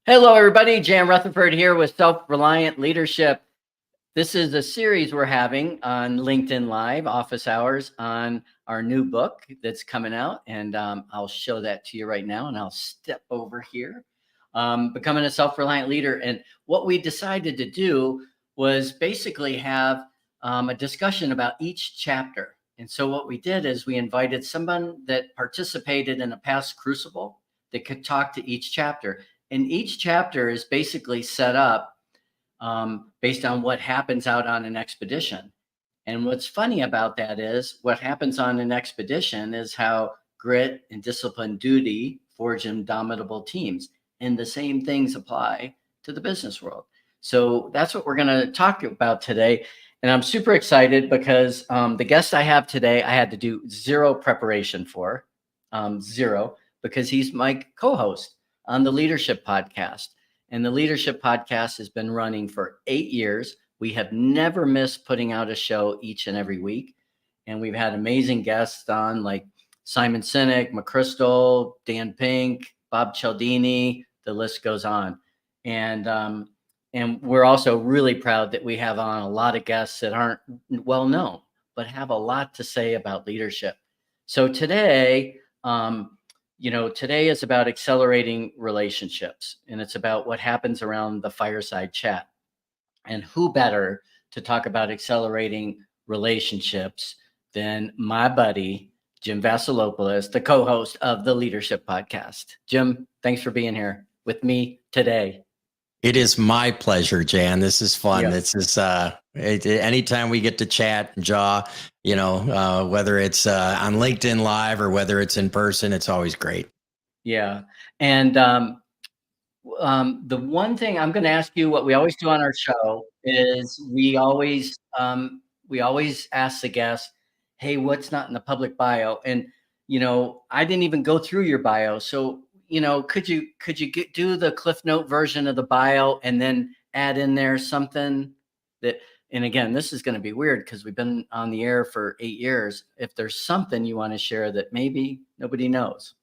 Hello, everybody. Jan Rutherford here with Self-Reliant Leadership. This is a series we're having on LinkedIn Live office hours on our new book that's coming out. And I'll show that to you right now. And I'll step over here, Becoming a Self-Reliant Leader. And what we decided to do was basically have a discussion about each chapter. And so what we did is we invited someone that participated in a past crucible that could talk to each chapter. And each chapter is basically set up based on what happens out on an expedition. And what's funny about that is what happens on an expedition is how grit and discipline duty forge indomitable teams. And the same things apply to the business world. So that's what we're going to talk about today. And I'm super excited because the guest I have today, I had to do zero preparation for, zero, because he's my co-host on the Leadership Podcast. And the Leadership Podcast has been running for 8 years. We have never missed putting out a show each and every week. And we've had amazing guests on like Simon Sinek, McChrystal, Dan Pink, Bob Cialdini, the list goes on. And we're also really proud that we have on a lot of guests that aren't well known, but have a lot to say about leadership. So today, today is about accelerating relationships, and it's about what happens around the fireside chat. And who better to talk about accelerating relationships than my buddy, Jim Vasleopulos, the co-host of the Leadership Podcast. Jim, thanks for being here with me today. It is my pleasure, Jan. This is fun. Yeah. This is anytime we get to chat and jaw, whether it's on LinkedIn Live or whether it's in person, it's always great. Yeah. And the one thing I'm going to ask you, what we always do on our show is we always ask the guests, hey, what's not in the public bio? And, I didn't even go through your bio. So, could you do the Cliff Note version of the bio and then add in there something that, and again, this is going to be weird because we've been on the air for 8 years. If there's something you want to share that maybe nobody knows.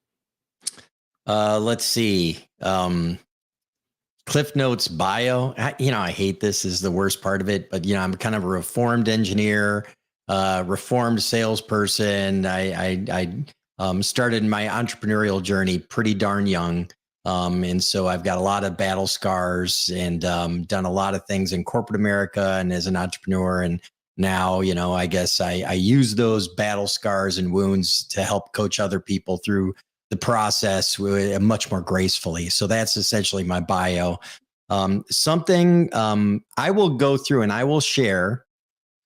Let's see. Cliff Notes bio. I hate this is the worst part of it, but I'm kind of a reformed engineer, reformed salesperson. I started my entrepreneurial journey pretty darn young. And so I've got a lot of battle scars and done a lot of things in corporate America and as an entrepreneur. And now, I guess I use those battle scars and wounds to help coach other people through the process much more gracefully. So that's essentially my bio. Something I will go through and I will share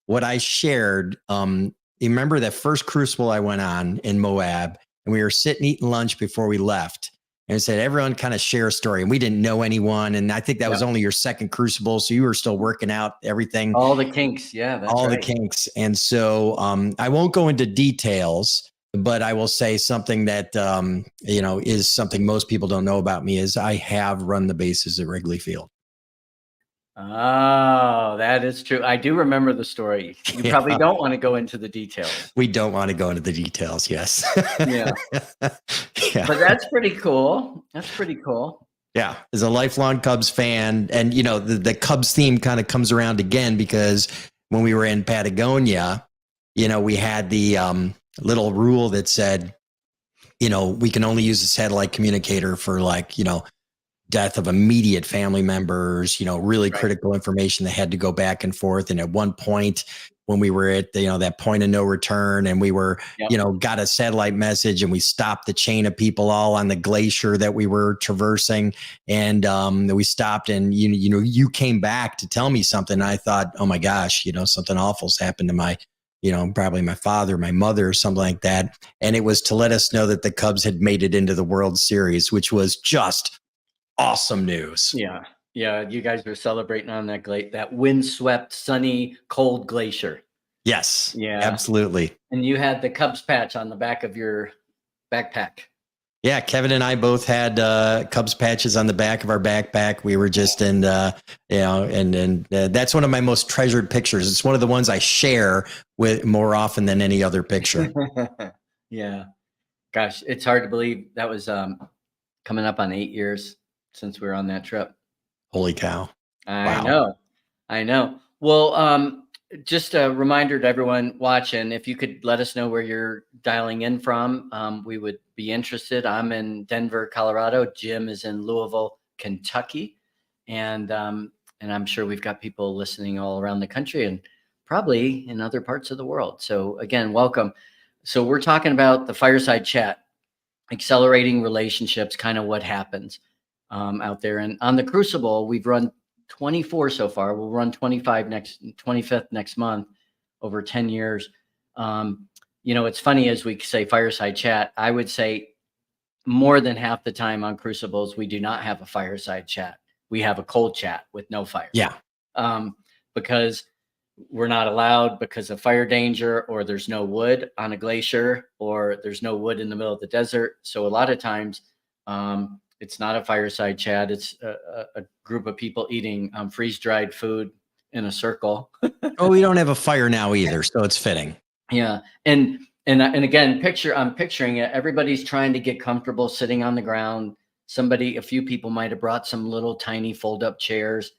what I shared. You remember that first crucible I went on in Moab, and we were sitting eating lunch before we left, and it said everyone kind of share a story, and we didn't know anyone. And I think that was only your second crucible, so you were still working out everything, all the kinks. Yeah, that's all right. The kinks. And so I won't go into details, but I will say something that is something most people don't know about me is I have run the bases at Wrigley Field. Oh, that is true. I do remember the story. You probably don't want to go into the details. We don't want to go into the details. Yes. Yeah. But that's pretty cool. That's pretty cool. Yeah. As a lifelong Cubs fan, and the Cubs theme kind of comes around again because when we were in Patagonia, we had the little rule that said, we can only use a satellite communicator for death of immediate family members, really critical information that had to go back and forth. And at one point when we were at that point of no return and we were, got a satellite message and we stopped the chain of people all on the glacier that we were traversing. And we stopped and, you came back to tell me something. I thought, oh my gosh, something awful's happened to my, probably my father, my mother, or something like that. And it was to let us know that the Cubs had made it into the World Series, which was just awesome news. Yeah. Yeah. You guys were celebrating on that windswept, sunny, cold glacier. Yes. Yeah. Absolutely. And you had the Cubs patch on the back of your backpack. Yeah. Kevin and I both had Cubs patches on the back of our backpack. We were just in, and that's one of my most treasured pictures. It's one of the ones I share with more often than any other picture. Yeah. Gosh, it's hard to believe that was coming up on 8 years. since we were on that trip. Holy cow. I Wow. know. I know. Well, just a reminder to everyone watching, if you could let us know where you're dialing in from, we would be interested. I'm in Denver, Colorado. Jim is in Louisville, Kentucky. And I'm sure we've got people listening all around the country and probably in other parts of the world. So again, welcome. So we're talking about the Fireside Chat, accelerating relationships, kind of what happens out there. And on the Crucible, we've run 24 so far. We'll run 25th next month, over 10 years. It's funny, as we say Fireside Chat, I would say more than half the time on Crucibles, we do not have a fireside chat. We have a cold chat with no fire. Yeah. Because we're not allowed because of fire danger, or there's no wood on a glacier, or there's no wood in the middle of the desert. So a lot of times it's not a fireside chat. It's a group of people eating freeze-dried food in a circle. Oh, we don't have a fire now either, so it's fitting. Yeah. And again, I'm picturing it. Everybody's trying to get comfortable sitting on the ground. A few people might have brought some little tiny fold-up chairs.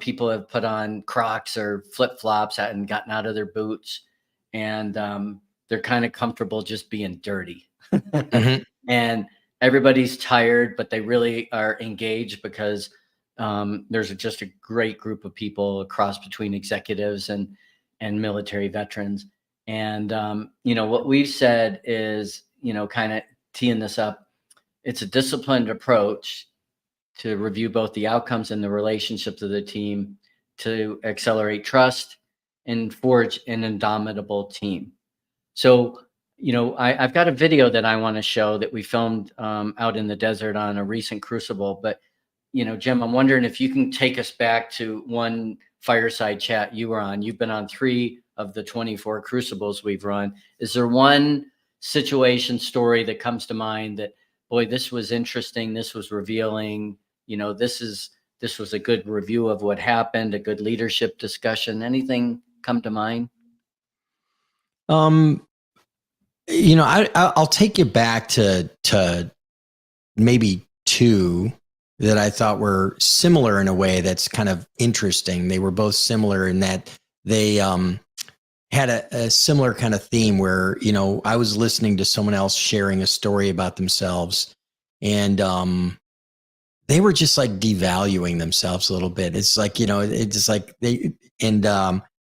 People have put on Crocs or flip-flops and gotten out of their boots, and they're kind of comfortable just being dirty. Mm-hmm. And everybody's tired, but they really are engaged because there's just a great group of people across between executives and military veterans. And what we've said is, kind of teeing this up, it's a disciplined approach to review both the outcomes and the relationships of the team to accelerate trust and forge an indomitable team. So, I've got a video that I want to show that we filmed out in the desert on a recent Crucible. But, Jim, I'm wondering if you can take us back to one fireside chat you were on. You've been on 3 of the 24 Crucibles we've run. Is there one situation, story that comes to mind that, boy, this was interesting, this was revealing, this was a good review of what happened, a good leadership discussion? Anything come to mind? I'll take you back to maybe 2 that I thought were similar in a way that's kind of interesting. They were both similar in that they had a similar kind of theme where, I was listening to someone else sharing a story about themselves, and they were just like devaluing themselves a little bit. It's like, it's just like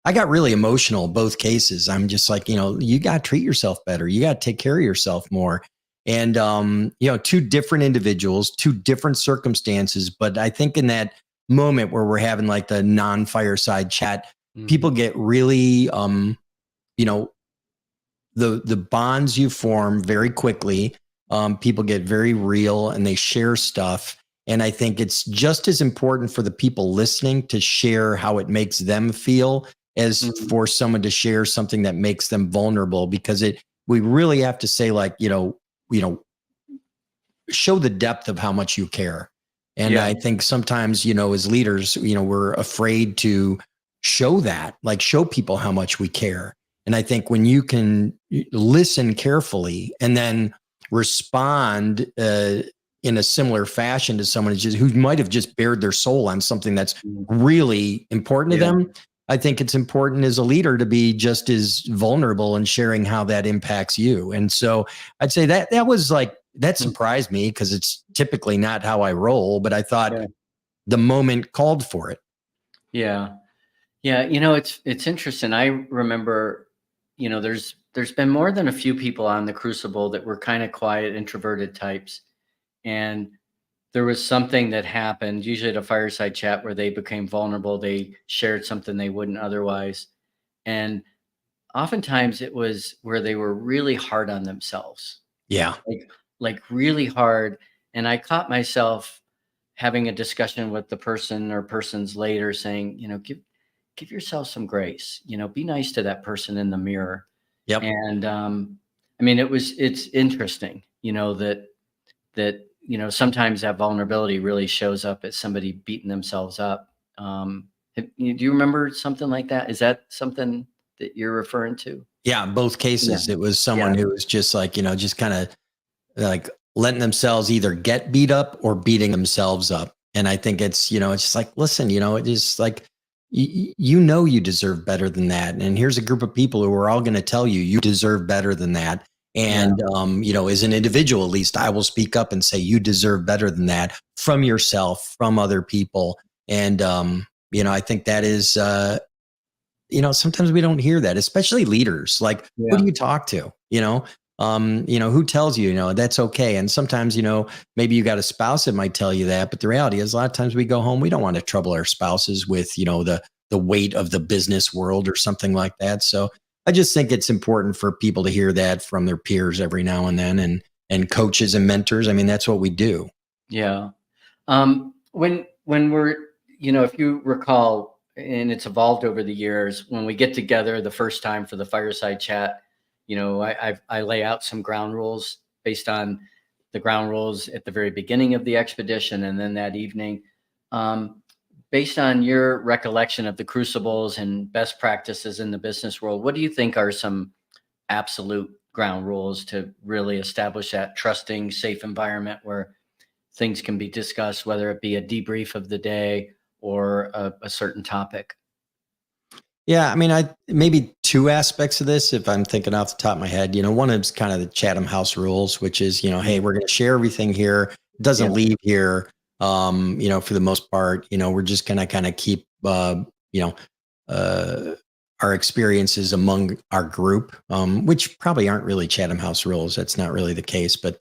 I got really emotional in both cases. I'm just like, you got to treat yourself better. You got to take care of yourself more. And, 2 different individuals, 2 different circumstances. But I think in that moment where we're having like the non-fireside chat, people get really, the bonds you form very quickly. People get very real and they share stuff. And I think it's just as important for the people listening to share how it makes them feel as for someone to share something that makes them vulnerable, because we really have to say, like, show the depth of how much you care. And I think sometimes, as leaders, we're afraid to show that, like show people how much we care. And I think when you can listen carefully and then respond in a similar fashion to someone who might have just bared their soul on something that's really important to them, I think it's important as a leader to be just as vulnerable in sharing how that impacts you. And so I'd say that was like, that surprised me because it's typically not how I roll, but I thought the moment called for it. Yeah. Yeah. It's interesting. I remember, there's been more than a few people on the Crucible that were kind of quiet, introverted types. And there was something that happened, usually at a fireside chat, where they became vulnerable. They shared something they wouldn't otherwise. And oftentimes it was where they were really hard on themselves. Yeah. Like really hard. And I caught myself having a discussion with the person or persons later saying, give yourself some grace, be nice to that person in the mirror. Yep. And it's interesting, that sometimes that vulnerability really shows up as somebody beating themselves up. Do you remember something like that? Is that something that you're referring to? Yeah, both cases. It was someone who was just like, just kind of like letting themselves either get beat up or beating themselves up. And I think it's, it's just like, listen, it is like, you deserve better than that. And here's a group of people who are all going to tell you, you deserve better than that. And, as an individual, at least I will speak up and say, you deserve better than that from yourself, from other people. And, I think that is, sometimes we don't hear that, especially leaders. Like, who do you talk to? Who tells you, that's okay. And sometimes, maybe you got a spouse that might tell you that, but the reality is a lot of times we go home, we don't want to trouble our spouses with, the weight of the business world or something like that. So I just think it's important for people to hear that from their peers every now and then, and coaches and mentors. I mean, that's what we do. Yeah. When we're, if you recall, and it's evolved over the years, when we get together the first time for the fireside chat, I lay out some ground rules based on the ground rules at the very beginning of the expedition. And then that evening, based on your recollection of the crucibles and best practices in the business world, what do you think are some absolute ground rules to really establish that trusting, safe environment where things can be discussed, whether it be a debrief of the day or a certain topic? Yeah, I mean, maybe two aspects of this, if I'm thinking off the top of my head. One is kind of the Chatham House rules, which is, hey, we're going to share everything here. It doesn't leave here. For the most part, we're just going to kind of keep, our experiences among our group, which probably aren't really Chatham House rules. That's not really the case, but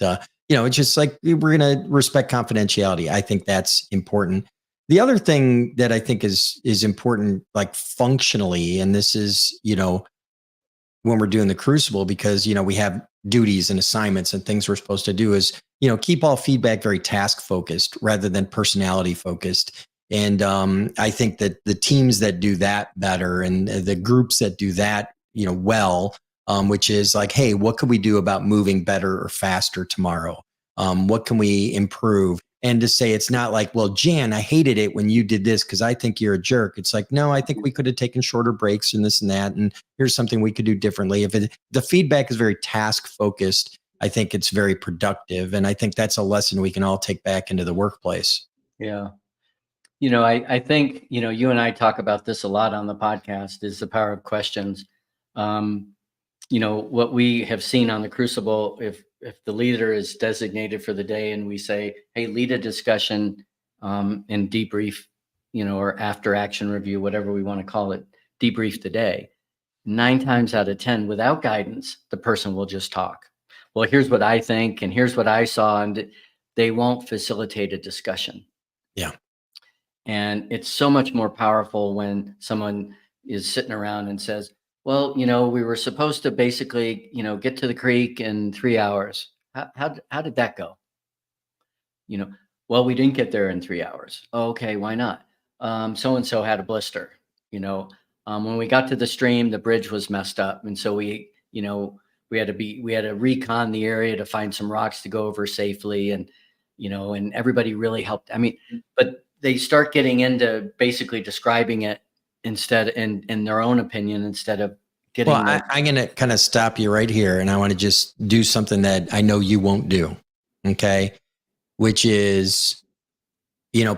it's just like we're going to respect confidentiality. I think that's important. The other thing that I think is important, like functionally, and this is, when we're doing the crucible, because, we have duties and assignments and things we're supposed to do, is, keep all feedback very task focused rather than personality focused. And I think that the teams that do that better, and the groups that do that, well, which is like, hey, what can we do about moving better or faster tomorrow? What can we improve? And to say, it's not like, well, Jan, I hated it when you did this because I think you're a jerk. It's like, no, I think we could have taken shorter breaks and this and that. And here's something we could do differently. If the feedback is very task focused, I think it's very productive. And I think that's a lesson we can all take back into the workplace. Yeah. I think, you and I talk about this a lot on the podcast, is the power of questions. What we have seen on the Crucible, if the leader is designated for the day and we say, hey, lead a discussion and debrief, or after action review, whatever we want to call it, debrief the day, 9 times out of 10, without guidance, the person will just talk. Well, here's what I think, and here's what I saw, and they won't facilitate a discussion. Yeah. And it's so much more powerful when someone is sitting around and says, well, we were supposed to basically, get to the creek in 3 hours. How did that go? Well, we didn't get there in 3 hours. Oh, okay, why not? So-and-so had a blister. When we got to the stream, the bridge was messed up. And so we had to recon the area to find some rocks to go over safely. And, and everybody really helped. I mean, but they start getting into basically describing it instead in their own opinion, instead of getting. Well, I'm going to kind of stop you right here. And I want to just do something that I know you won't do. Okay. Which is,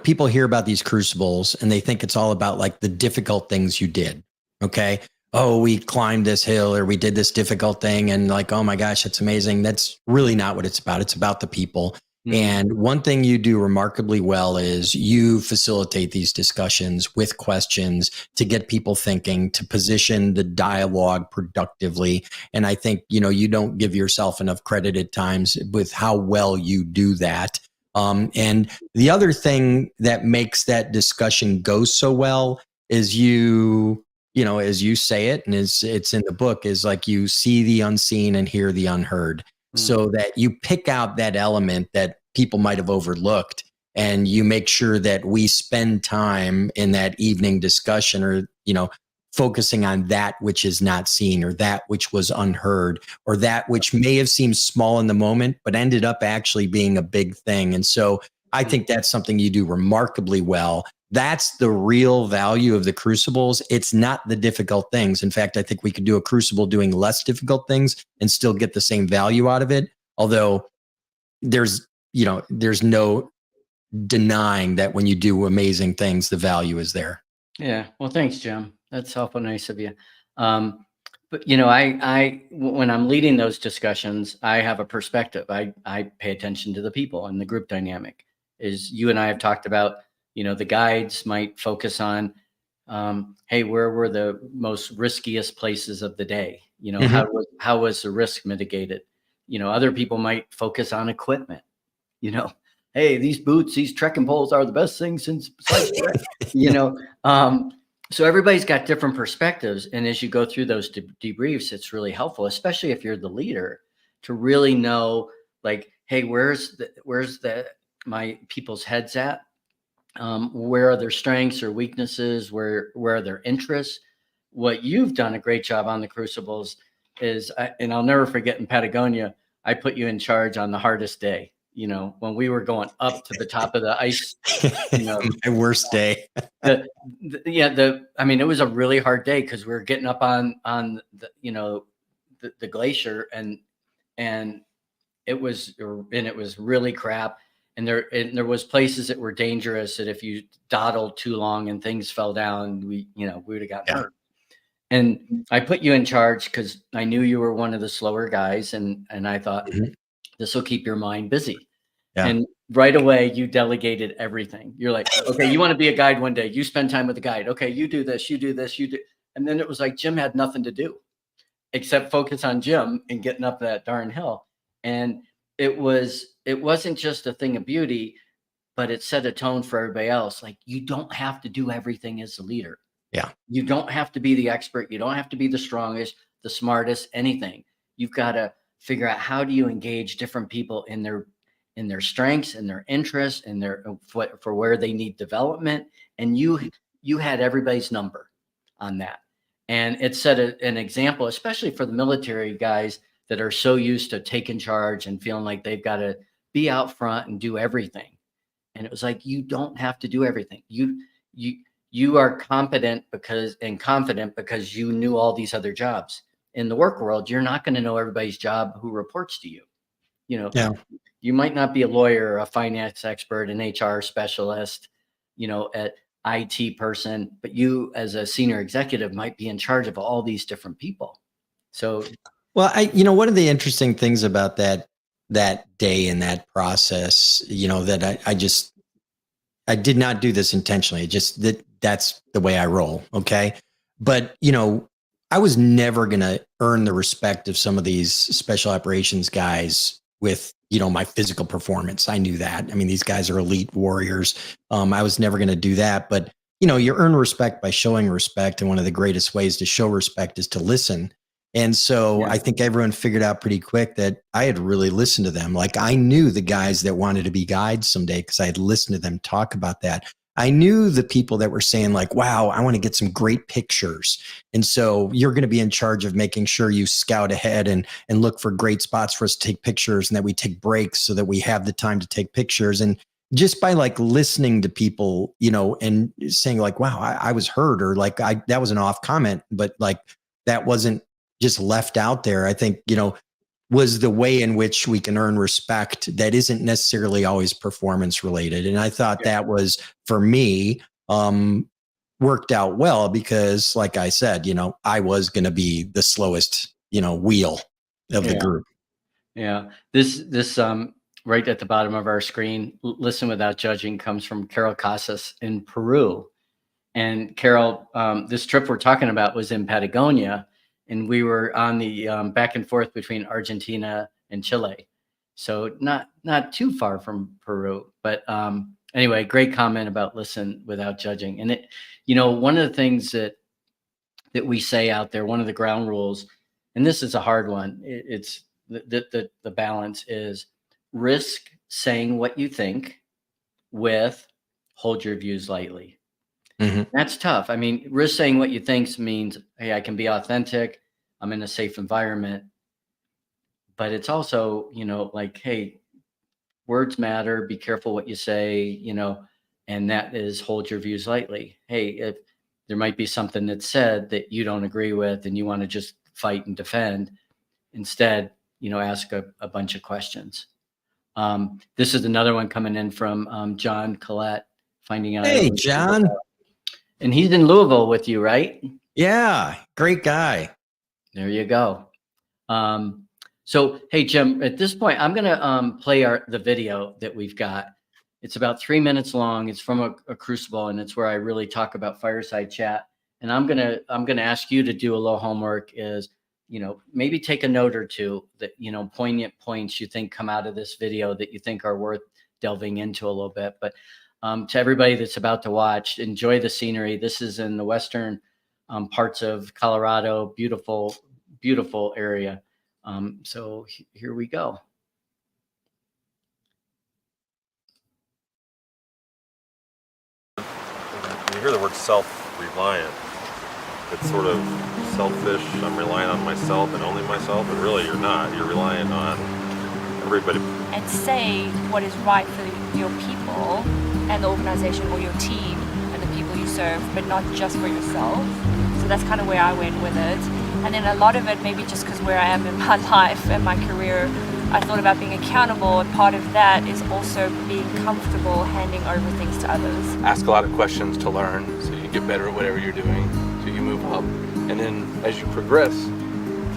people hear about these crucibles and they think it's all about like the difficult things you did. Okay. Oh, we climbed this hill or we did this difficult thing. And like, oh my gosh, that's amazing. That's really not what it's about. It's about the people. And one thing you do remarkably well is you facilitate these discussions with questions to get people thinking, to position the dialogue productively. And I think, you don't give yourself enough credit at times with how well you do that. And the other thing that makes that discussion go so well is as you say it, and it's in the book, is like you see the unseen and hear the unheard. So that you pick out that element that people might have overlooked, and you make sure that we spend time in that evening discussion, or, focusing on that which is not seen, or that which was unheard, or that which may have seemed small in the moment, but ended up actually being a big thing. And so I think that's something you do remarkably well. That's the real value of the crucibles. It's not the difficult things. In fact, I think we could do a crucible doing less difficult things and still get the same value out of it. Although there's no denying that when you do amazing things, the value is there. Yeah. Well, thanks, Jim. That's awful nice of you. But when I'm leading those discussions, I have a perspective. I pay attention to the people and the group dynamic. Is you and I have talked about, the guides might focus on, hey, where were the most riskiest places of the day? How was the risk mitigated? Other people might focus on equipment. Hey, these boots, these trekking poles are the best thing since sliced bread. you know. So everybody's got different perspectives, and as you go through those debriefs, it's really helpful, especially if you're the leader, to really know, like, hey, where's my people's heads at? Where are their strengths or weaknesses? Where are their interests? What you've done a great job on the Crucibles is, and I'll never forget in Patagonia, I put you in charge on the hardest day. When we were going up to the top of the ice, my worst day. I mean, it was a really hard day because we were getting up on the glacier, and it was really crap. And there was places that were dangerous that if you dawdled too long and things fell down, we would have gotten hurt. And I put you in charge because I knew you were one of the slower guys, and I thought this will keep your mind busy. Yeah. And right away, you delegated everything. You're like, okay, you want to be a guide one day. You spend time with the guide. Okay, you do this, you do this, you do. And then it was like Jim had nothing to do except focus on Jim and getting up that darn hill. And it wasn't just a thing of beauty, but it set a tone for everybody else. Like, you don't have to do everything as a leader. Yeah. You don't have to be the expert. You don't have to be the strongest, the smartest, anything. You've got to figure out, how do you engage different people in their strengths and their interests and for where they need development. And you had everybody's number on that. And it set an example, especially for the military guys that are so used to taking charge and feeling like they've got to be out front and do everything. And it was like, you don't have to do everything. You are competent and confident because you knew all these other jobs. In the work world, you're not going to know everybody's job who reports to you. Yeah. You might not be a lawyer, a finance expert, an HR specialist, at IT person, but you as a senior executive might be in charge of all these different people. So, well, one of the interesting things about that day and that process, that I did not do this intentionally. That's the way I roll. Okay. But, I was never going to earn the respect of some of these special operations guys with, my physical performance. I knew that. I mean, these guys are elite warriors. I was never going to do that. But, you earn respect by showing respect. And one of the greatest ways to show respect is to listen. And so I think everyone figured out pretty quick that I had really listened to them. Like, I knew the guys that wanted to be guides someday because I had listened to them talk about that. I knew the people that were saying, like, wow, I want to get some great pictures. And so you're going to be in charge of making sure you scout ahead and look for great spots for us to take pictures, and that we take breaks so that we have the time to take pictures. And just by like listening to people, and saying like, wow, I was heard, or like, that was an off comment, but like, that wasn't just left out there, I think, was the way in which we can earn respect that isn't necessarily always performance related. And I thought that was, for me, worked out well because, like I said, I was going to be the slowest, wheel of the group. Yeah. This right at the bottom of our screen, Listen Without Judging, comes from Carol Casas in Peru. And Carol, this trip we're talking about was in Patagonia. And we were on the back and forth between Argentina and Chile. So not too far from Peru. But anyway, great comment about listen without judging. And one of the things that we say out there, one of the ground rules, and this is a hard one, it's the balance is risk saying what you think with hold your views lightly. Mm-hmm. That's tough. I mean, risk saying what you think means, hey, I can be authentic. I'm in a safe environment. But it's also, like, hey, words matter. Be careful what you say, and that is hold your views lightly. Hey, if there might be something that's said that you don't agree with and you want to just fight and defend, instead, ask a bunch of questions. This is another one coming in from John Collette, finding out. Hey, John. And he's in Louisville with you, right? Yeah, great guy. There you go. So, hey, Jim, at this point, I'm going to play the video that we've got. It's about 3 minutes long. It's from a Crucible, and it's where I really talk about Fireside Chat. And I'm gonna ask you to do a little homework. Is, maybe take a note or two that, poignant points you think come out of this video that you think are worth delving into a little bit. But to everybody that's about to watch, enjoy the scenery. This is in the western parts of Colorado. Beautiful, beautiful area. So here we go. When you hear the word self-reliant, it's sort of selfish. I'm relying on myself and only myself, but really you're not. You're relying on everybody. And say what is right for your people and the organization or your team and the people you serve, but not just for yourself. So that's kind of where I went with it. And then a lot of it, maybe just because where I am in my life and my career, I thought about being accountable, and part of that is also being comfortable handing over things to others. Ask a lot of questions to learn so you get better at whatever you're doing, so you move up. And then as you progress,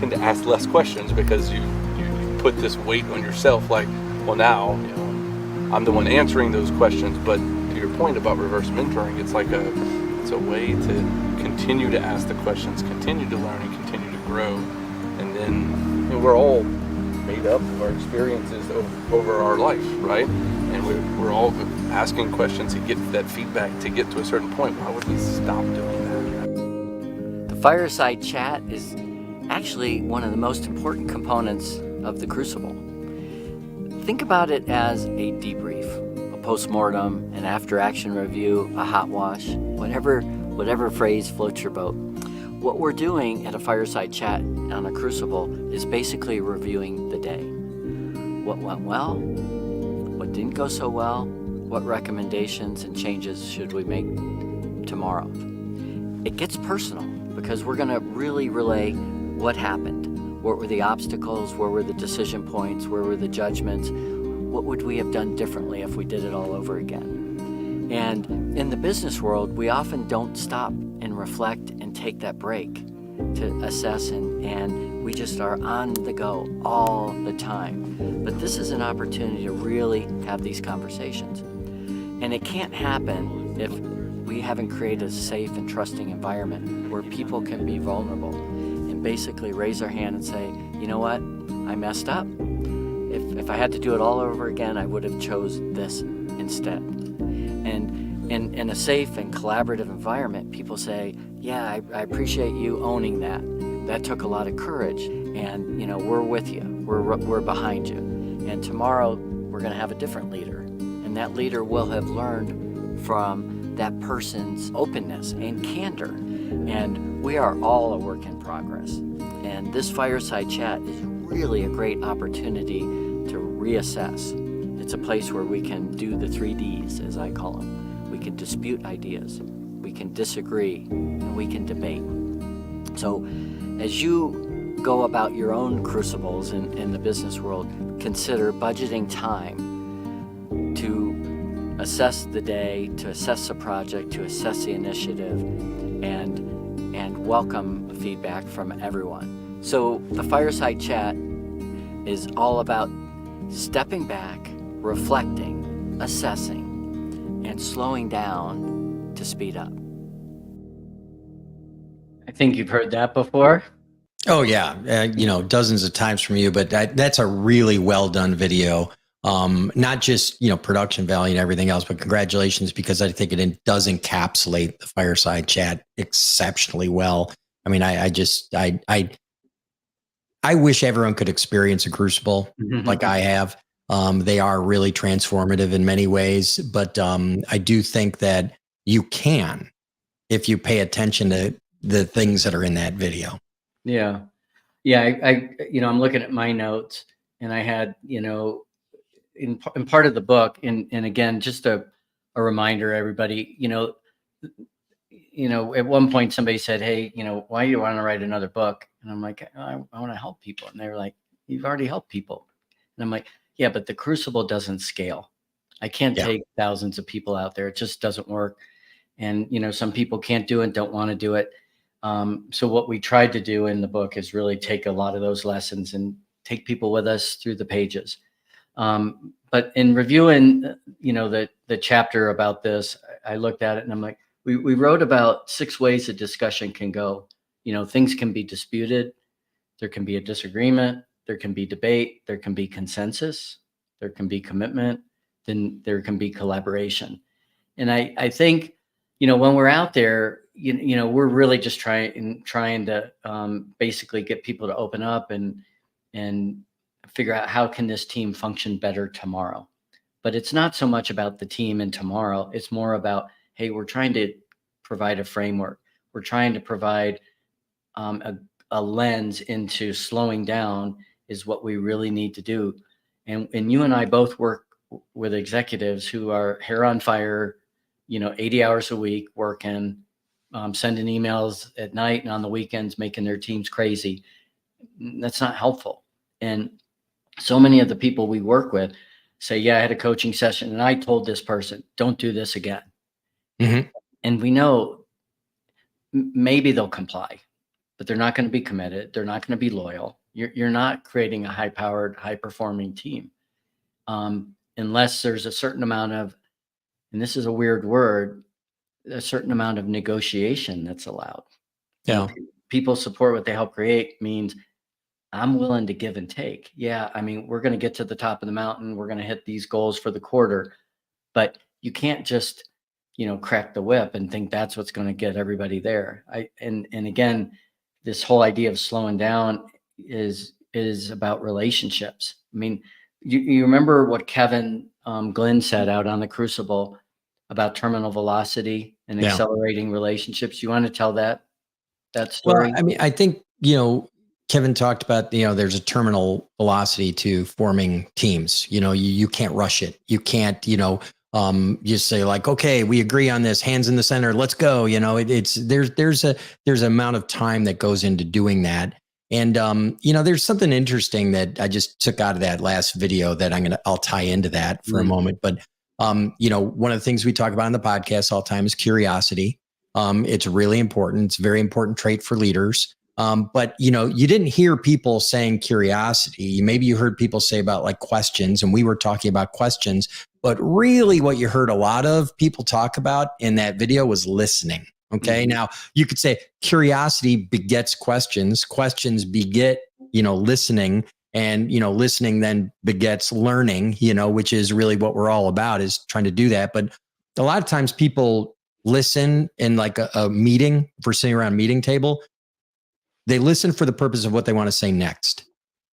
tend to ask less questions because you put this weight on yourself, like, well, now, I'm the one answering those questions. But to your point about reverse mentoring, it's a way to continue to ask the questions, continue to learn, and continue to grow. And then we're all made up of our experiences over our life, right? And we're all asking questions to get that feedback to get to a certain point. Why would we stop doing that? The Fireside Chat is actually one of the most important components of the Crucible. Think about it as a debrief, a postmortem, an after-action review, a hot wash, whatever phrase floats your boat. What we're doing at a Fireside Chat on a Crucible is basically reviewing the day. What went well? What didn't go so well? What recommendations and changes should we make tomorrow? It gets personal because we're going to really relay what happened. What were the obstacles? Where were the decision points? Where were the judgments? What would we have done differently if we did it all over again? And in the business world, we often don't stop and reflect and take that break to assess, and we just are on the go all the time. But this is an opportunity to really have these conversations. And it can't happen if we haven't created a safe and trusting environment where people can be vulnerable and basically raise their hand and say, you know what, I messed up. If I had to do it all over again, I would have chose this instead. And in a safe and collaborative environment, people say, yeah, I appreciate you owning that. That took a lot of courage, and we're with you. We're behind you. And tomorrow we're going to have a different leader, and that leader will have learned from that person's openness and candor. And we are all a work in progress. And this Fireside Chat is really a great opportunity to reassess. It's a place where we can do the 3Ds, as I call them. We can dispute ideas, we can disagree, and we can debate. So as you go about your own crucibles in the business world, consider budgeting time to assess the day, to assess the project, to assess the initiative, and welcome feedback from everyone. So the Fireside Chat is all about stepping back, reflecting, assessing, and slowing down to speed up. I think you've heard that before. Oh yeah, dozens of times from you, but that's a really well done video. Not just production value and everything else, but congratulations, because I think it does encapsulate the Fireside Chat exceptionally well. I mean, I wish everyone could experience a Crucible like I have. They are really transformative in many ways, but I do think that you can, if you pay attention to the things that are in that video. Yeah. I'm looking at my notes, and I had, in part of the book, and again, just a reminder, everybody, at one point somebody said, hey, why do you want to write another book? And I'm like, I want to help people. And they were like, you've already helped people. And I'm like, Yeah, but the Crucible doesn't scale. I can't Yeah. take thousands of people out there. It just doesn't work. And, some people can't do it, don't want to do it. So what we tried to do in the book is really take a lot of those lessons and take people with us through the pages. But in reviewing, the chapter about this, I looked at it and I'm like, we wrote about 6 ways a discussion can go. Things can be disputed. There can be a disagreement. There can be debate. There can be consensus. There can be commitment. Then there can be collaboration. And I think, when we're out there, we're really just trying to basically get people to open up and figure out how can this team function better tomorrow. But it's not so much about the team and tomorrow. It's more about, hey, we're trying to provide a framework. We're trying to provide a lens into slowing down is what we really need to do. And you and I both work with executives who are hair on fire, 80 hours a week working, sending emails at night and on the weekends, making their teams crazy. That's not helpful. And so many of the people we work with say, yeah, I had a coaching session and I told this person, don't do this again. Mhm. And we know maybe they'll comply, but they're not going to be committed. They're not going to be loyal. You're not creating a high-powered, high-performing team unless there's a certain amount of, and this is a weird word, a certain amount of negotiation that's allowed. Yeah. People support what they help create means I'm willing to give and take. Yeah, I mean, we're going to get to the top of the mountain. We're going to hit these goals for the quarter, but you can't just, crack the whip and think that's what's going to get everybody there. And again, this whole idea of slowing down is about relationships. I mean, you remember what Kevin Glenn said out on the Crucible about terminal velocity and Yeah. accelerating relationships. You want to tell that Well, story? I mean, I think, Kevin talked about, there's a terminal velocity to forming teams. You can't rush it. You can't, just say like, okay, we agree on this, hands in the center, let's go. There's an amount of time that goes into doing that. And, there's something interesting that I just took out of that last video that I'll tie into that for a moment. But, one of the things we talk about in the podcast all the time is curiosity. It's really important. It's a very important trait for leaders. But you didn't hear people saying curiosity. Maybe you heard people say about like questions, and we were talking about questions, but really what you heard a lot of people talk about in that video was listening. Okay. Now you could say curiosity begets questions, questions beget, listening, and, listening then begets learning, which is really what we're all about, is trying to do that. But a lot of times people listen in like a meeting, if we're sitting around a meeting table, they listen for the purpose of what they want to say next.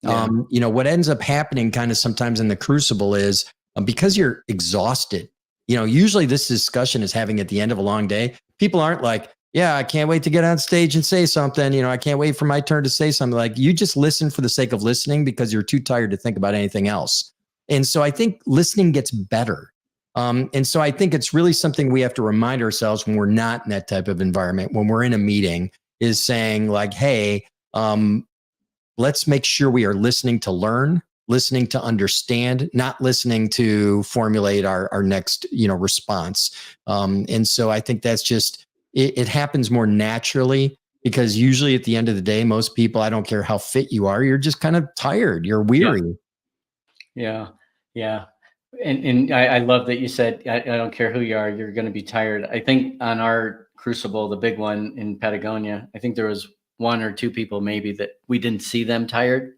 Yeah. What ends up happening kind of sometimes in the Crucible is because you're exhausted, usually this discussion is having at the end of a long day. People aren't like, yeah, I can't wait to get on stage and say something. I can't wait for my turn to say something. Like, you just listen for the sake of listening because you're too tired to think about anything else. And so I think listening gets better. And so I think it's really something we have to remind ourselves when we're not in that type of environment, when we're in a meeting, is saying like, hey, let's make sure we are listening to learn, listening to understand, not listening to formulate our next, response. And so I think that's just, it happens more naturally, because usually at the end of the day, most people, I don't care how fit you are, you're just kind of tired, you're weary. Yeah. Yeah. And I love that you said, I don't care who you are, you're going to be tired. I think on our Crucible, the big one in Patagonia, I think there was 1 or 2 people maybe that we didn't see them tired.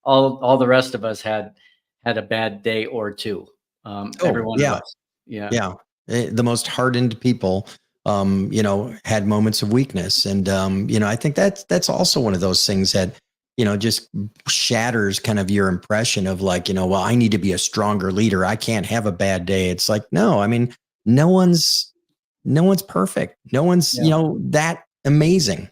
all the rest of us had a bad day or two. Every one of us. Yeah. Yeah. The most hardened people, had moments of weakness. And, I think that's also one of those things that, just shatters kind of your impression of like, well, I need to be a stronger leader. I can't have a bad day. It's like, no, I mean, no one's perfect. No one's, that amazing.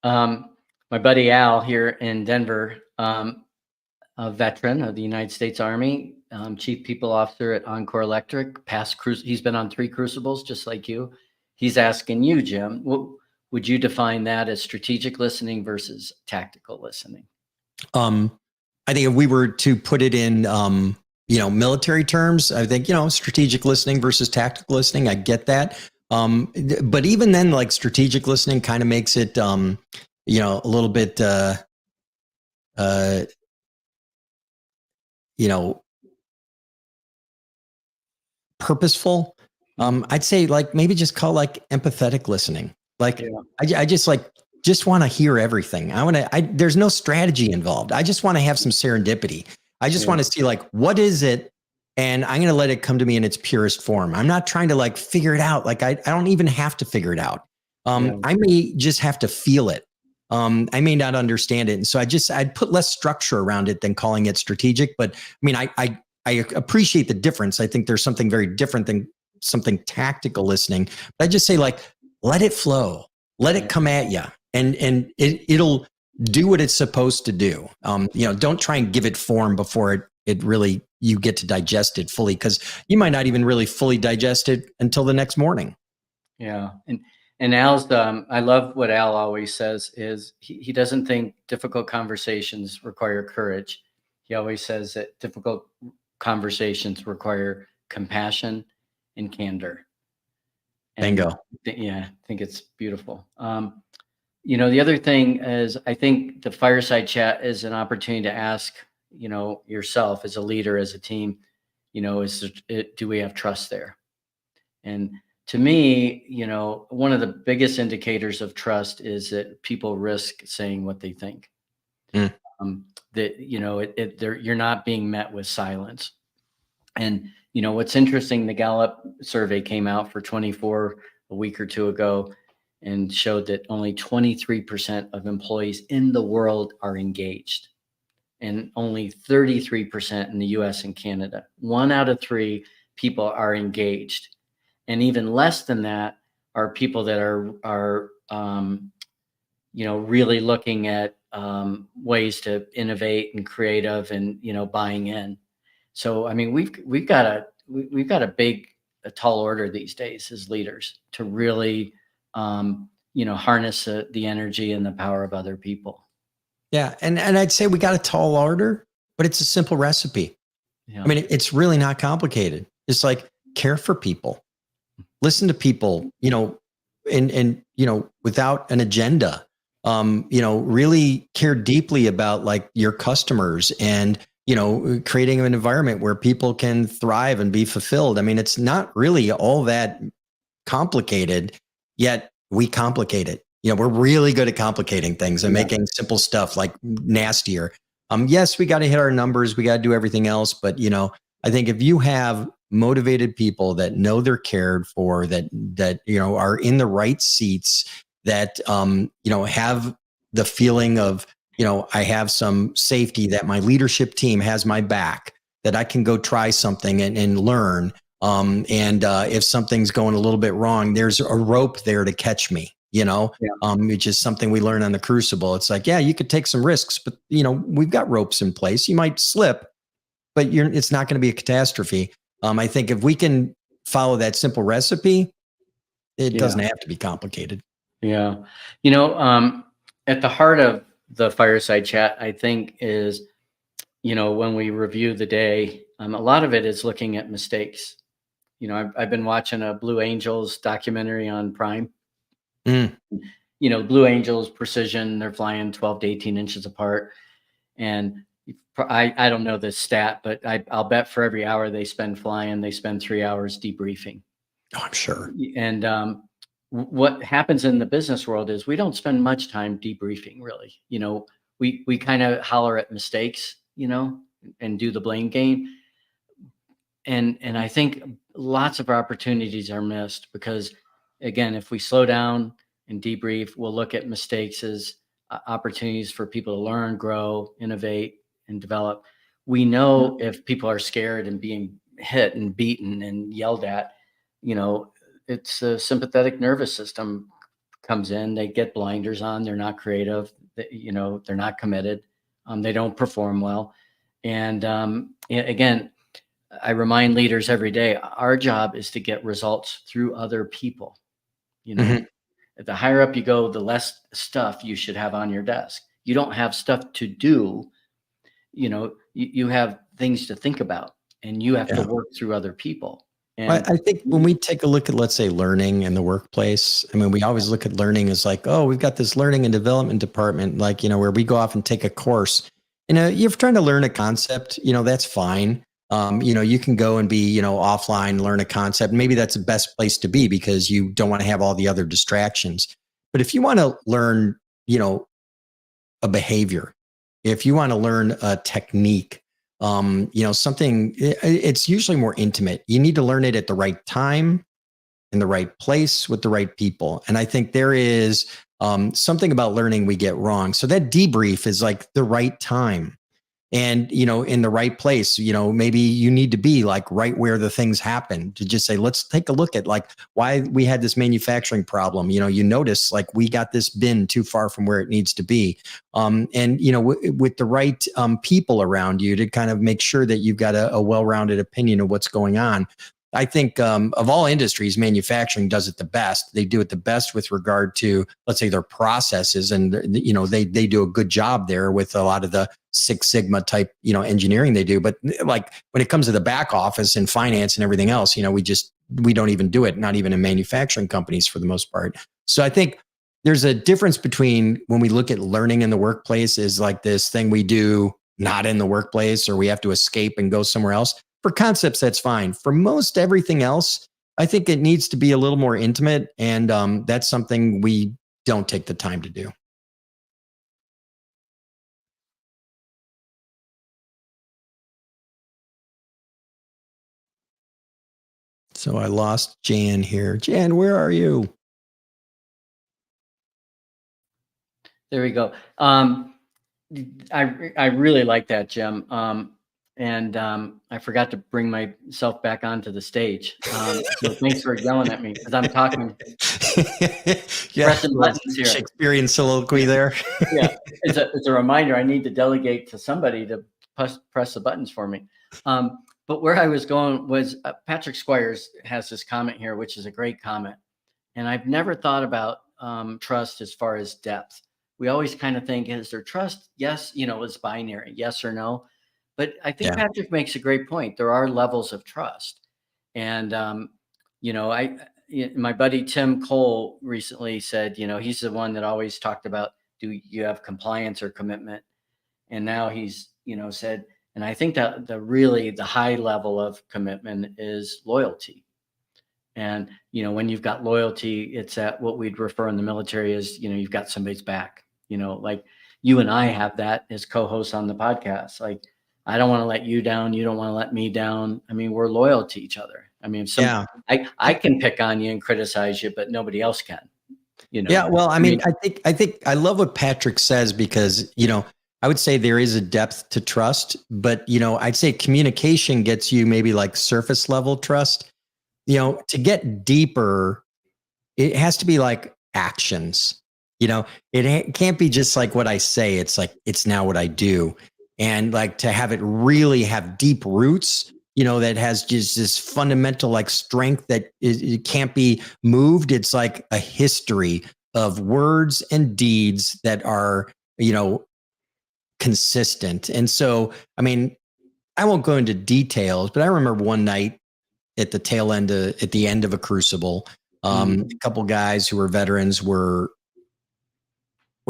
My buddy Al here in Denver, a veteran of the United States Army, chief people officer at Encore Electric, he's been on 3 Crucibles, just like you. He's asking you, Jim, would you define that as strategic listening versus tactical listening? I think if we were to put it in, military terms, I think, strategic listening versus tactical listening, I get that. But even then, like strategic listening kind of makes it, a little bit, purposeful. I'd say like maybe just call like empathetic listening. Like Yeah. I just want to hear everything. There's no strategy involved. I just want to have some serendipity. I just Yeah. want to see like, what is it? And I'm going to let it come to me in its purest form. I'm not trying to like figure it out. Like I don't even have to figure it out. Yeah. I may just have to feel it. I may not understand it. And so I'd put less structure around it than calling it strategic. But I mean, I appreciate the difference. I think there's something very different than something tactical listening. But I just say like, let it flow, let it come at you, and it'll do what it's supposed to do. Don't try and give it form before it really you get to digest it fully, because you might not even really fully digest it until the next morning. Yeah. And Al's, I love what Al always says is he doesn't think difficult conversations require courage. He always says that difficult conversations require compassion and candor. And Bingo. I think it's beautiful. The other thing is I think the fireside chat is an opportunity to ask, yourself as a leader, as a team, do we have trust there? And to me, one of the biggest indicators of trust is that people risk saying what they think. Mm. You're not being met with silence. And what's interesting, the Gallup survey came out for 24 a week or two ago and showed that only 23% of employees in the world are engaged, and only 33% in the US and Canada. 1 out of 3 people are engaged. And even less than that are people that are really looking at ways to innovate and creative and buying in. So I mean, we've got a tall order these days as leaders to really harness the energy and the power of other people. Yeah, and I'd say we got a tall order, but it's a simple recipe. Yeah. I mean, it's really not complicated. It's like care for people. Listen to people, and without an agenda. Really care deeply about like your customers and, creating an environment where people can thrive and be fulfilled. I mean, it's not really all that complicated, yet we complicate it. We're really good at complicating things and making simple stuff like nastier. Yes, we got to hit our numbers. We got to do everything else. But, I think if you have motivated people that know they're cared for, that are in the right seats, that have the feeling of I have some safety, that my leadership team has my back, that I can go try something and learn. If something's going a little bit wrong, there's a rope there to catch me. Which is something we learn on the Crucible. It's like, yeah, you could take some risks, but we've got ropes in place. You might slip, but it's not going to be a catastrophe. I think if we can follow that simple recipe, it doesn't have to be complicated. Yeah. At the heart of the fireside chat, I think is, when we review the day, a lot of it is looking at mistakes. I've been watching a Blue Angels documentary on Prime. Mm. Blue Angels precision, they're flying 12 to 18 inches apart. And I don't know the stat, but I'll bet for every hour they spend flying, they spend 3 hours debriefing. Oh, I'm sure. And what happens in the business world is we don't spend much time debriefing, really. We kind of holler at mistakes, and do the blame game. And I think lots of opportunities are missed because, again, if we slow down and debrief, we'll look at mistakes as opportunities for people to learn, grow, innovate, and develop. We know if people are scared and being hit and beaten and yelled at, it's a sympathetic nervous system comes in, they get blinders on, they're not creative, they're not committed, they don't perform well. And again, I remind leaders every day, our job is to get results through other people. The higher up you go, the less stuff you should have on your desk. You don't have stuff to do. you have things to think about, and you have to Yeah. work through other people. Well, And I think when we take a look at, let's say, learning in the workplace, I mean, we always look at learning as like, oh, we've got this learning and development department, like, where we go off and take a course. You're trying to learn a concept, that's fine. You can go and be, offline, learn a concept. Maybe that's the best place to be because you don't want to have all the other distractions. But if you want to learn, a behavior, if you want to learn a technique, something, it's usually more intimate. You need to learn it at the right time, in the right place, with the right people. And I think there is something about learning we get wrong. So that debrief is like the right time. And, in the right place, maybe you need to be like right where the things happen to just say, let's take a look at like why we had this manufacturing problem. You notice like we got this bin too far from where it needs to be. And, with the right people around you to kind of make sure that you've got a well-rounded opinion of what's going on. I think of all industries, manufacturing does it the best. They do it the best with regard to, let's say, their processes, and they do a good job there with a lot of the Six Sigma type engineering they do. But like when it comes to the back office and finance and everything else, we don't even do it. Not even in manufacturing companies for the most part. So I think there's a difference between when we look at learning in the workplace is like this thing we do not in the workplace, or we have to escape and go somewhere else. For concepts, that's fine. For most everything else, I think it needs to be a little more intimate. And that's something we don't take the time to do. So I lost Jan here. Jan, where are you? there we go. I really like that, Jim. And I forgot to bring myself back onto the stage. So thanks for yelling at me because I'm talking, pressing buttons here. Shakespearean soliloquy there. Yeah, it's a reminder. I need to delegate to somebody to press the buttons for me. But where I was going was Patrick Squires has this comment here, which is a great comment. And I've never thought about trust as far as depth. We always kind of think, is there trust? Yes, it's binary, yes or no. But I think Patrick makes a great point. There are levels of trust. And, my buddy Tim Cole recently said, he's the one that always talked about, do you have compliance or commitment? And now he's, said, and I think that the high level of commitment is loyalty. And, when you've got loyalty, it's at what we'd refer in the military as, you've got somebody's back, like you and I have that as co-hosts on the podcast. Like, I don't want to let you down. You don't want to let me down. I mean, we're loyal to each other. I mean, I can pick on you and criticize you, but nobody else can, Yeah. Well, I mean, I think I love what Patrick says because, I would say there is a depth to trust, but, I'd say communication gets you maybe like surface level trust. To get deeper, it has to be like actions. It can't be just like what I say. It's like, it's now what I do. And like to have it really have deep roots, that has just this fundamental like strength that it can't be moved. It's like a history of words and deeds that are, consistent. And so, I mean, I won't go into details, but I remember one night at the end of a crucible, a couple guys who were veterans we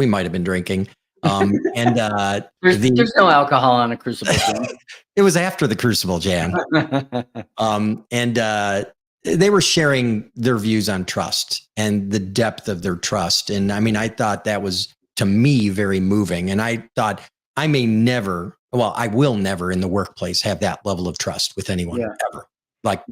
might've been drinking. And there's no alcohol on a crucible. It was after the crucible, Jan. And they were sharing their views on trust and the depth of their trust. And I mean, I thought that was, to me, very moving. And I thought I will never in the workplace have that level of trust with anyone ever. Like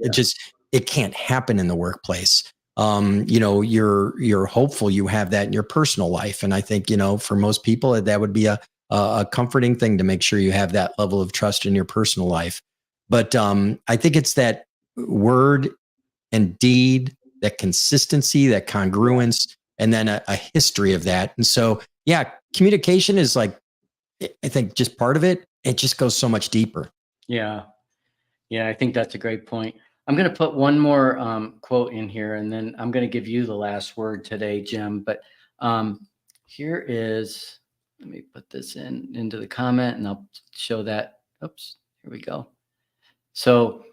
it can't happen in the workplace. You're hopeful you have that in your personal life. And I think, for most people, that would be a comforting thing to make sure you have that level of trust in your personal life. But I think it's that word and deed, that consistency, that congruence, and then a history of that. And so, communication is like, I think just part of it. It just goes so much deeper. Yeah. I think that's a great point. I'm going to put one more quote in here, and then I'm going to give you the last word today, Jim. But here is, Let me put this into the comment, and I'll show that. Oops, here we go. So,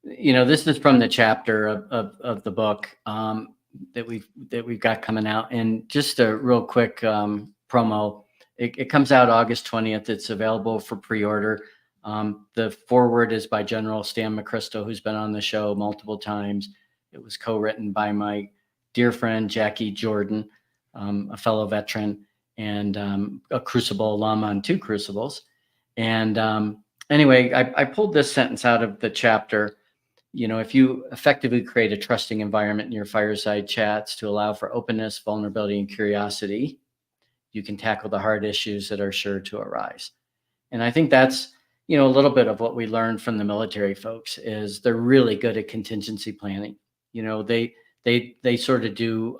this is from the chapter of the book that we've got coming out. And just a real quick promo. It comes out August 20th. It's available for pre-order. The foreword is by General Stan McChrystal, who's been on the show multiple times. It was co-written by my dear friend Jackie Jordan, a fellow veteran and a Crucible alum on 2 Crucibles. And anyway, I pulled this sentence out of the chapter. If you effectively create a trusting environment in your fireside chats to allow for openness, vulnerability, and curiosity, you can tackle the hard issues that are sure to arise. And I think that's, a little bit of what we learned from the military folks is they're really good at contingency planning. They sort of do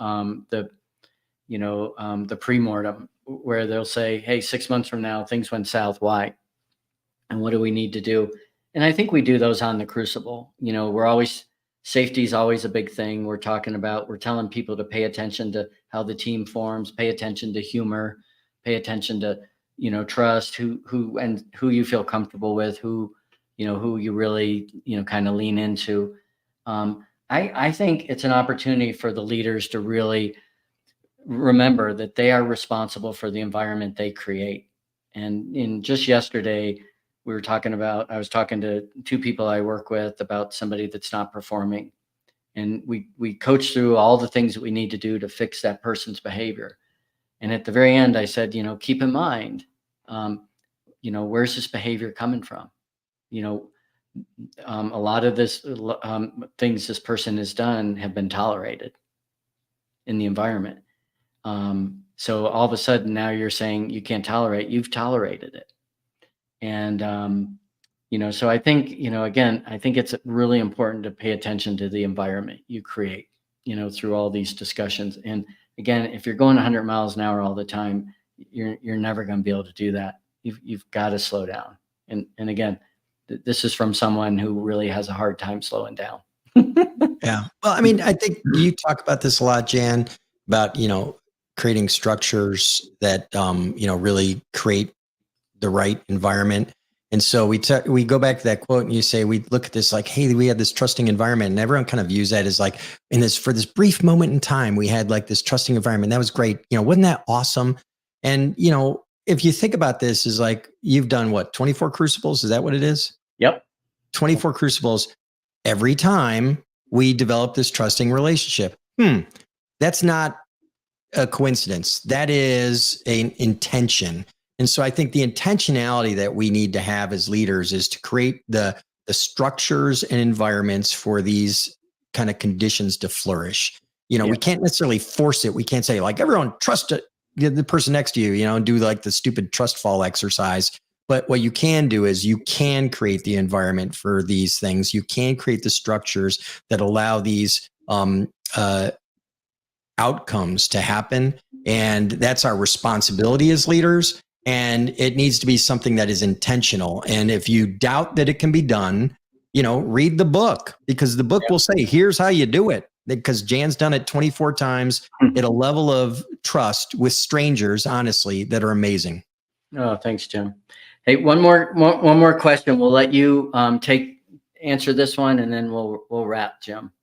the pre-mortem where they'll say, hey, 6 months from now, things went south. Why? And what do we need to do? And I think we do those on the Crucible. Safety is always a big thing. We're telling people to pay attention to how the team forms, pay attention to humor, pay attention to, trust who you feel comfortable with, who you really, kind of lean into. I think it's an opportunity for the leaders to really remember that they are responsible for the environment they create. And just yesterday, I was talking to 2 people I work with about somebody that's not performing. And we coach through all the things that we need to do to fix that person's behavior. And at the very end, I said, keep in mind, where's this behavior coming from? A lot of this things this person has done have been tolerated in the environment. So all of a sudden now you're saying you can't tolerate, you've tolerated it. And, so I think, again, I think it's really important to pay attention to the environment you create, through all these discussions. And again, if you're going 100 miles an hour all the time, you're never going to be able to do that. You've got to slow down. And again, this is from someone who really has a hard time slowing down. Yeah. Well, I mean, I think you talk about this a lot, Jan, about, creating structures that, really create the right environment. And so we go back to that quote and you say, we look at this like, hey, we had this trusting environment, and everyone kind of views that as like for this brief moment in time, we had like this trusting environment. That was great. Wasn't that awesome? And, if you think about this is like, you've done what, 24 Crucibles? Is that what it is? Yep. 24 Crucibles. Every time we develop this trusting relationship. That's not a coincidence. That is an intention. And so I think the intentionality that we need to have as leaders is to create the structures and environments for these kind of conditions to flourish. We can't necessarily force it. We can't say like, everyone trust the person next to you, and do like the stupid trust fall exercise. But what you can do is you can create the environment for these things. You can create the structures that allow these outcomes to happen. And that's our responsibility as leaders. And it needs to be something that is intentional. And if you doubt that it can be done, read the book, because the book will say, here's how you do it. Because Jan's done it 24 times at a level of trust with strangers, honestly, that are amazing. Oh, thanks, Jim. Hey, one more question. We'll let you answer this one, and then we'll wrap, Jim.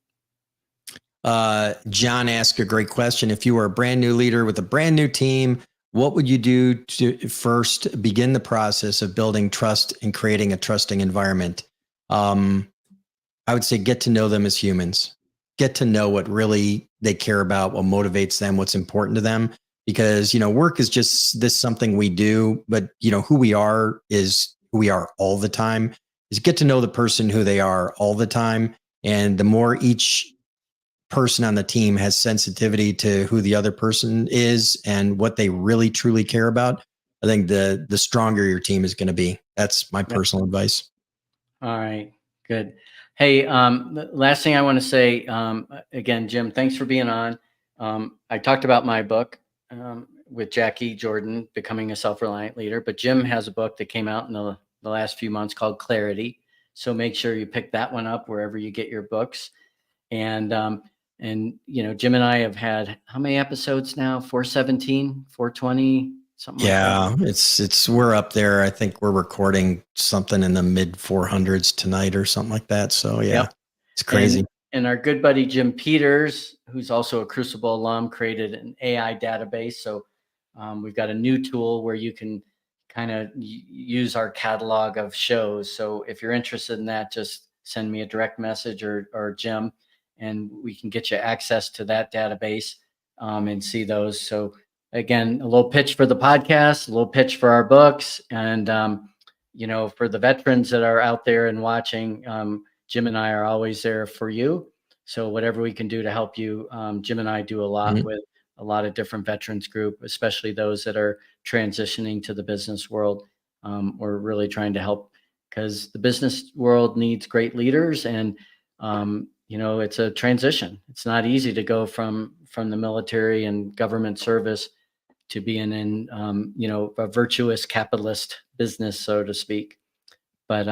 John asked a great question. If you were a brand new leader with a brand new team, what would you do to first begin the process of building trust and creating a trusting environment? I would say get to know them as humans. Get to know what really they care about, what motivates them, what's important to them. Because, work is just something we do, but, who we are is who we are all the time. Is get to know the person who they are all the time. And the more each person on the team has sensitivity to who the other person is and what they really truly care about, I think the stronger your team is going to be. That's my personal advice. All right, good. Hey, the last thing I want to say, again, Jim, thanks for being on. I talked about my book with Jackie Jordan, Becoming a Self-Reliant Leader, but Jim has a book that came out in the last few months called Clarity. So make sure you pick that one up wherever you get your books. And Jim and I have had how many episodes now? 417, 420, something like that. Yeah, we're up there. I think we're recording something in the mid 400s tonight or something like that. So yeah, Yep. it's crazy. And our good buddy Jim Peters, who's also a Crucible alum, created an AI database. So we've got a new tool where you can kind of use our catalog of shows. So if you're interested in that, just send me a direct message or Jim, and we can get you access to that database and see those. So again, a little pitch for the podcast, a little pitch for our books, and for the veterans that are out there and watching. Jim and I are always there for you. So whatever we can do to help you, Jim and I do a lot with a lot of different veterans group, especially those that are transitioning to the business world. We're really trying to help because the business world needs great leaders, and it's a transition. It's not easy to go from the military and government service to being in a virtuous capitalist business, so to speak. But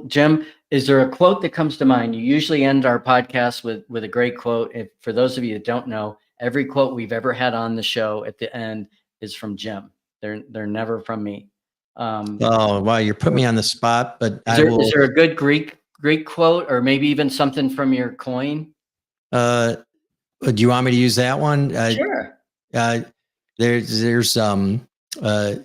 Jim, is there a quote that comes to mind? You usually end our podcast with a great quote. For those of you that don't know, every quote we've ever had on the show at the end is from Jim. They're never from me. Oh, wow, you're putting me on the spot, but is there a good Greek quote, or maybe even something from your coin? Do you want me to use that one? Sure. There's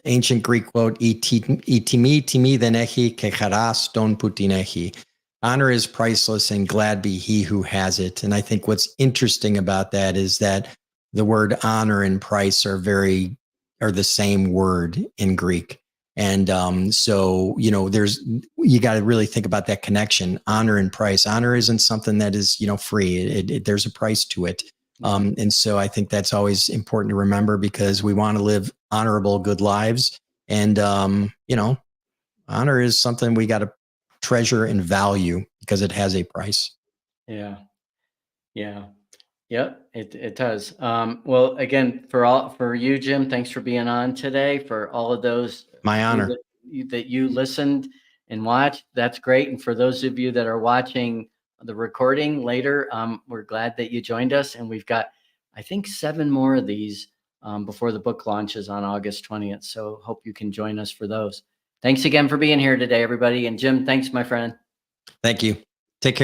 ancient Greek quote, "Itimi timi denechi kecharas don putinechi." Honor is priceless, and glad be he who has it. And I think what's interesting about that is that the word honor and price are the same word in Greek. And so you got to really think about that connection, honor and price. Honor isn't something that is free. There's a price to it. And so I think that's always important to remember, because we want to live honorable, good lives. And, honor is something we got to treasure and value because it has a price. Yeah. Yeah. Yep. It does. Well, again, for you, Jim, thanks for being on today. For all of those, my honor, that you listened and watched, that's great. And for those of you that are watching the recording later, we're glad that you joined us, and we've got, I think, 7 more of these before the book launches on August 20th. So hope you can join us for those. Thanks again for being here today, everybody. And Jim, thanks, my friend. Thank you.